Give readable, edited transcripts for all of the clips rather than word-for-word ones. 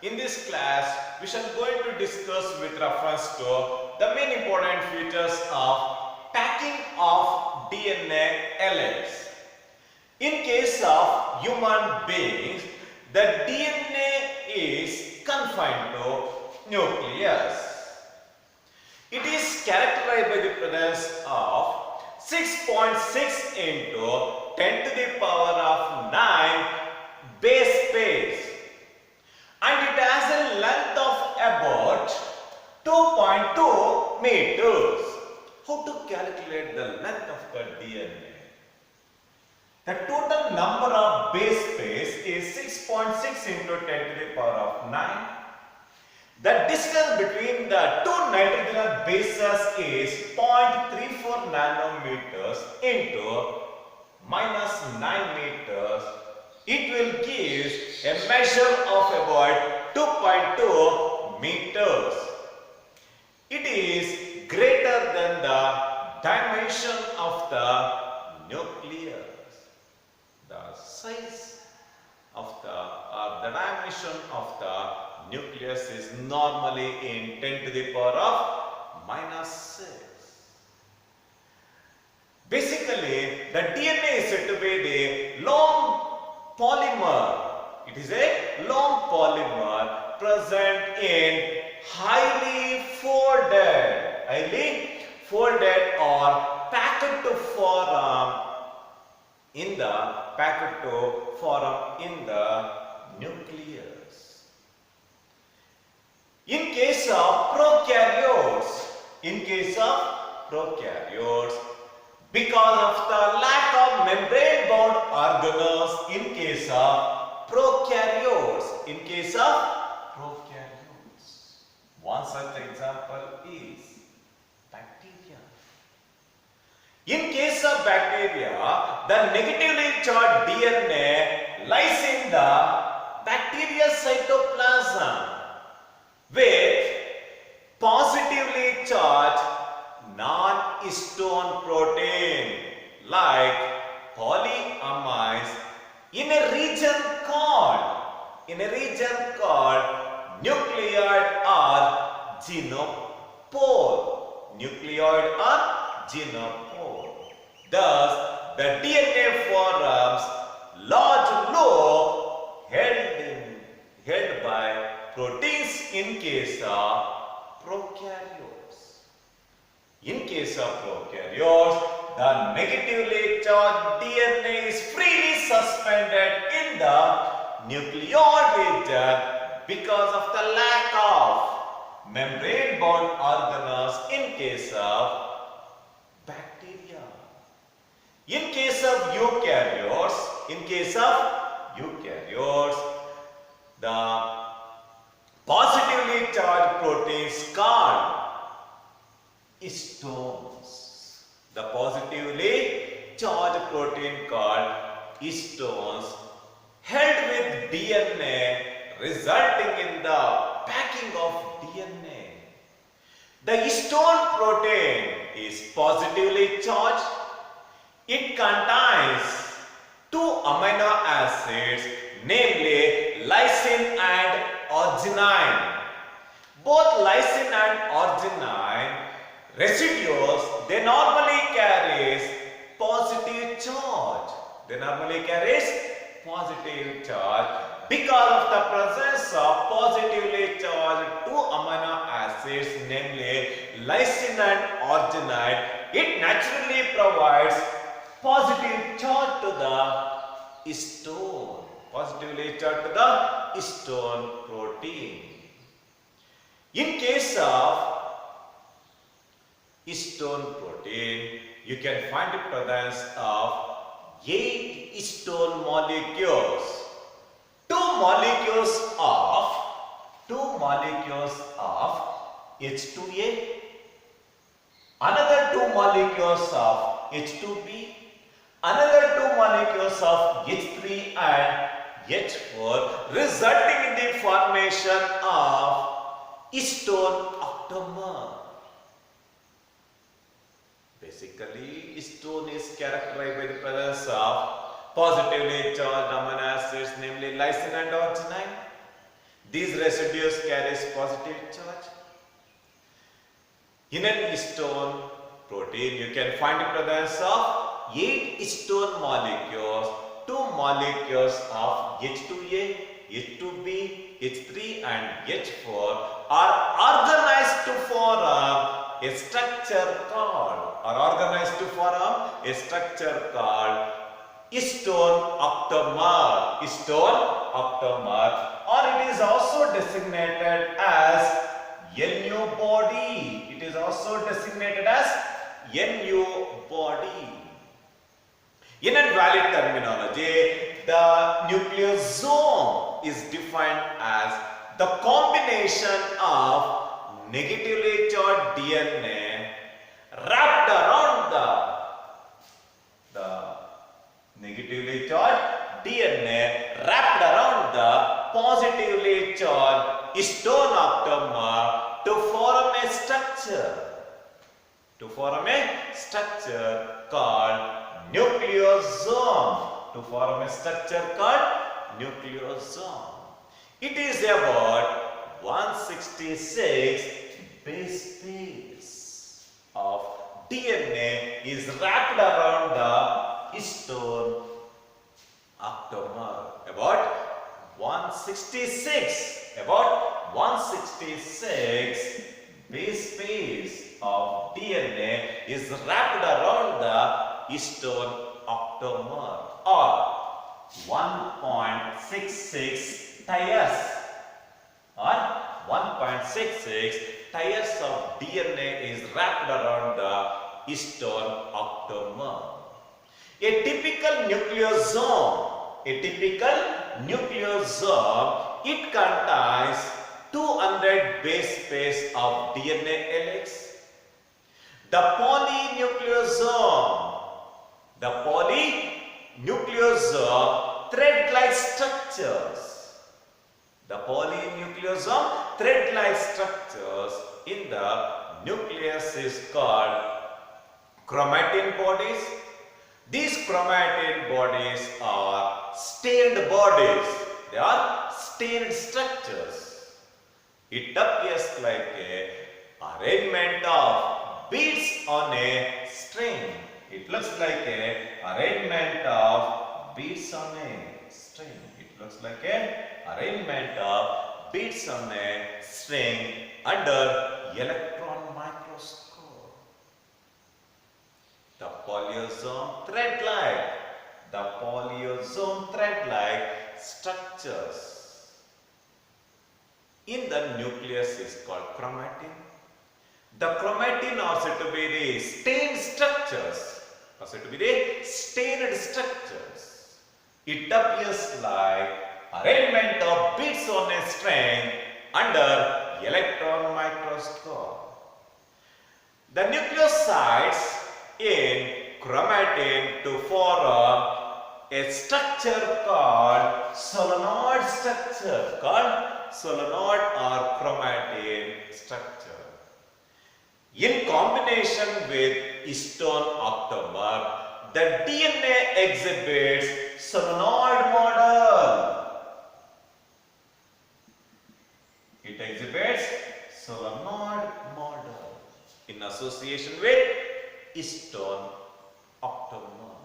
In this class, we shall going to discuss with reference to the main important features of packing of DNA helix. In case of human beings, the DNA is confined to nucleus. It is characterized by the presence of 6.6 into 10 to the power of 9 base pairs, and it has a length of about 2.2 meters. How to calculate the length of the DNA? The total number of base pairs is 6.6 into 10 to the power of 9. The distance between the two nitrogen bases is 0.34 nanometers into minus 9 meters. It will give a measure of about 2.2 meters. It is greater than the dimension of the nucleus. The size of the dimension of the nucleus is normally in 10 to the power of minus 6. Basically, the DNA is said to be the long polymer. It is a long polymer present in highly folded or packed to form in the nucleus. In case of prokaryotes, because of the lack of membrane-bound organelles in case of prokaryotes, one such example is bacteria. In case of bacteria, the negatively charged DNA lies in the bacteria cytoplasm with positively charged non-histone protein like polyamides in a region called nucleoid or genopore. Thus, the DNA forms large loop held by proteins in case of prokaryotes. In case of prokaryotes, the negatively charged DNA is freely suspended in the nucleoid region because of the lack of membrane-bound organelles in case of bacteria. In case of eukaryotes, the positively charged proteins called histones. The positively charged protein called histones held with DNA, resulting in the packing of DNA. The histone protein is positively charged. It contains two amino acids, namely lysine and arginine. Both lysine and arginine residues, they normally carries positive charge. Because of the presence of positively charged two amino acids, namely lysine and arginine, it naturally provides positive charge to the histone. Protein. In case of histone protein, you can find the presence of 8 histone molecules. Two molecules of H2A, another 2 molecules of H2B, another 2 molecules of H3 and H4, resulting in the formation of histone octamer. Basically, histone is characterized by the presence of positively charged amino acids, namely lysine and arginine. These residues carries positive charge. In an histone protein, you can find the presence of 8 histone molecules. 2 molecules of H2A, H2B, H3 and H4 are organized to form a structure called histone octamer. Or it is also designated as NU body. In a valid terminology, the nucleosome is defined as the combination of negatively charged DNA wrapped around the positively charged histone octamer to form a structure called nucleosome. It is about 166 base pairs of DNA is wrapped around the histone octamer. About 166 base pairs of DNA is wrapped around the histone octamer, or 1.66 tiers of DNA is wrapped around the histone octamer. A typical nucleosome, it contains 200 base pairs of DNA helix. The polynucleosome thread-like structures in the nucleus is called chromatin bodies. These chromatin bodies are stained bodies. They are stained structures. It appears like a arrangement of beads on a string. It looks like a arrangement of beads on a string. Under electron microscope. The polyosome thread-like structures in the nucleus is called chromatin. The chromatin are said to be the stained structures. It appears like arrangement of beads on a string under electron microscope. The nucleosides in chromatin to form a structure called solenoid or chromatin structure. In combination with histone octamer, the DNA exhibits solenoid model. In association with histone octamer.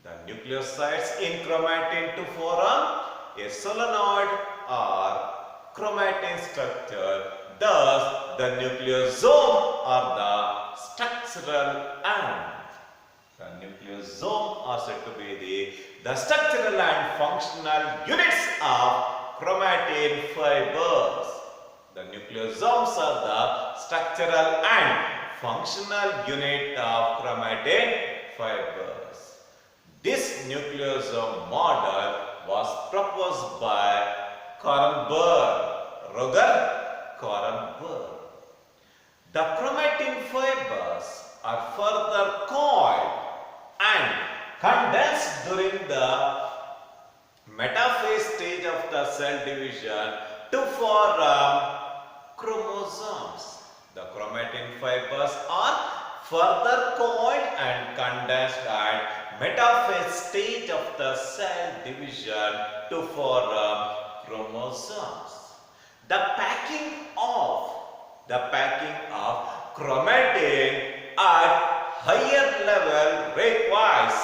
The nucleosides in chromatin to form a solenoid or chromatin structure. Thus, the nucleosome are the structural and said to be the structural and functional units of chromatin fibers. The nucleosomes are the structural and functional unit of chromatin fibers. This nucleosome model was proposed by Roger Korenberg. The chromatin fibers are further coiled and condensed during the metaphase stage of the cell division to form chromosomes. The chromatin fibers are further coiled and condensed at metaphase stage of the cell division to form chromosomes. The packing of chromatin at higher level requires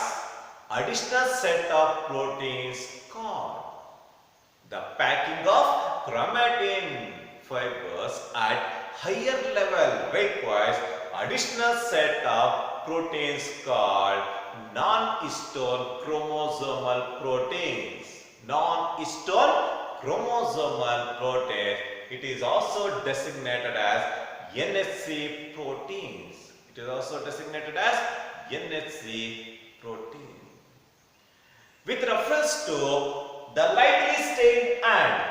additional set of proteins called the packing of chromatin fibers at higher level requires additional set of proteins called non-histone chromosomal proteins. Non-histone chromosomal proteins. It is also designated as NHC proteins. It is also designated as NHC protein. With reference to the lightly stained and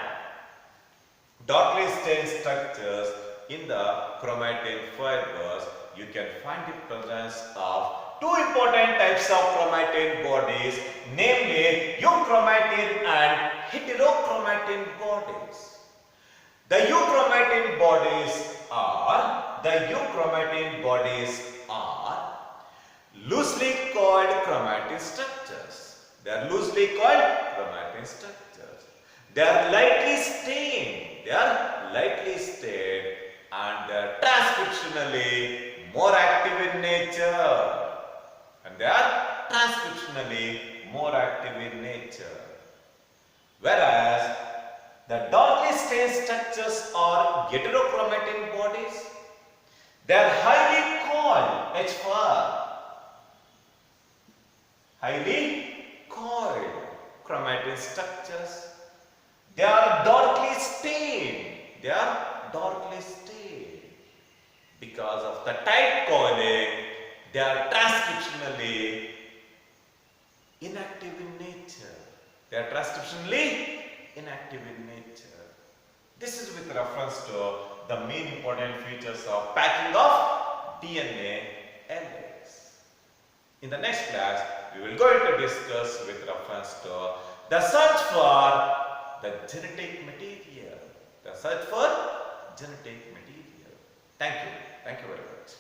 darkly stained structures in the chromatin fibers, you can find the presence of two important types of chromatin bodies, namely euchromatin and heterochromatin bodies. The euchromatin bodies are loosely coiled chromatin structures. They are loosely coiled chromatin structures. They are lightly stained. And they are transcriptionally more active in nature. Whereas the darkly stained structures are heterochromatin bodies. They are highly coiled, highly coiled chromatin structures. They are darkly stained. Because of the tight coiling, they are transcriptionally inactive in nature. This is with reference to the main important features of packing of DNA helix. In the next class, we will go into discuss with reference to the search for the genetic material. Thank you very much.